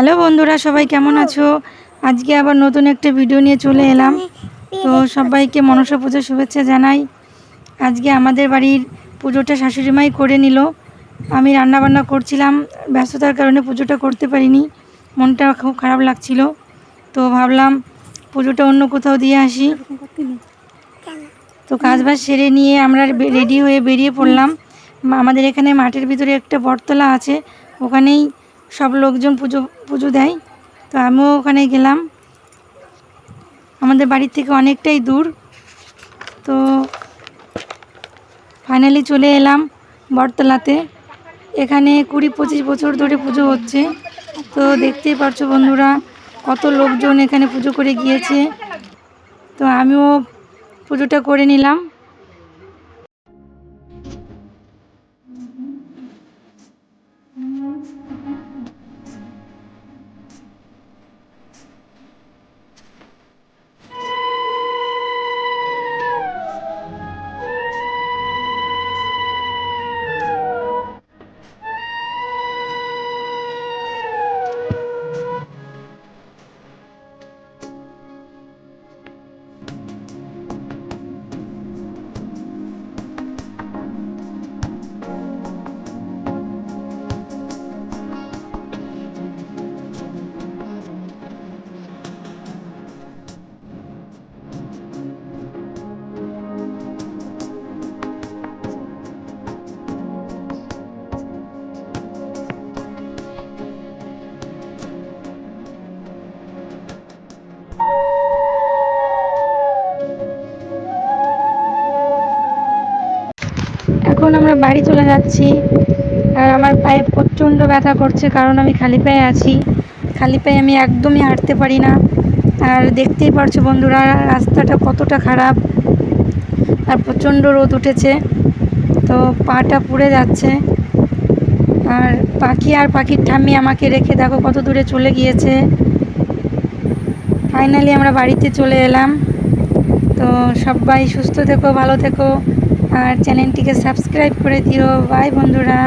Hello বন্ধুরা, সবাই কেমন আছো? আজকে আবার নতুন একটা ভিডিও নিয়ে চলে এলাম। তো সবাইকে মনসা পুজোর শুভেচ্ছা জানাই। আজকে আমাদের বাড়ির পুজোটা শাশুড়িমাই করে নিল। আমি রান্নাবান্না করছিলাম, ব্যস্ততার কারণে পুজোটা করতে পারিনি, মনটা খুব খারাপ লাগছিল। তো ভাবলাম পুজোটা অন্য কোথাও দিয়ে আসি। তো কাজবাজ সেরে নিয়ে আমরা রেডি হয়ে বেরিয়ে পড়লাম। আমাদের এখানে মাঠের ভিতরে একটা বটতলা আছে, ওখানেই সব লোকজন পুজো দেয়। তো আমিও ওখানে গেলাম, আমাদের বাড়ির থেকে অনেকটাই দূর। তো ফাইনালি চলে এলাম বটতলাতে। এখানে 20-25 বছর ধরে পুজো হচ্ছে। তো দেখতেই পারছো বন্ধুরা, কত লোকজন এখানে পুজো করে গিয়েছে। তো আমিও পুজোটা করে নিলাম। এখন আমরা বাড়ি চলে যাচ্ছি। আর আমার পায়ে প্রচণ্ড ব্যথা করছে, কারণ আমি খালি পায়ে আছি। খালি পায়ে আমি একদমই হাঁটতে পারি না। আর দেখতেই পারছো বন্ধুরা, রাস্তাটা কতটা খারাপ, আর প্রচণ্ড রোদ উঠেছে। তো পাটা পুড়ে যাচ্ছে। আর পাখির ঠাম্মি আমাকে রেখে দেখো কত দূরে চলে গিয়েছে। ফাইনালি আমরা বাড়িতে চলে এলাম। তো সবাই সুস্থ থেকো, ভালো থেকো, আর চ্যানেলটিকে সাবস্ক্রাইব করে দিও। বাই বন্ধুরা।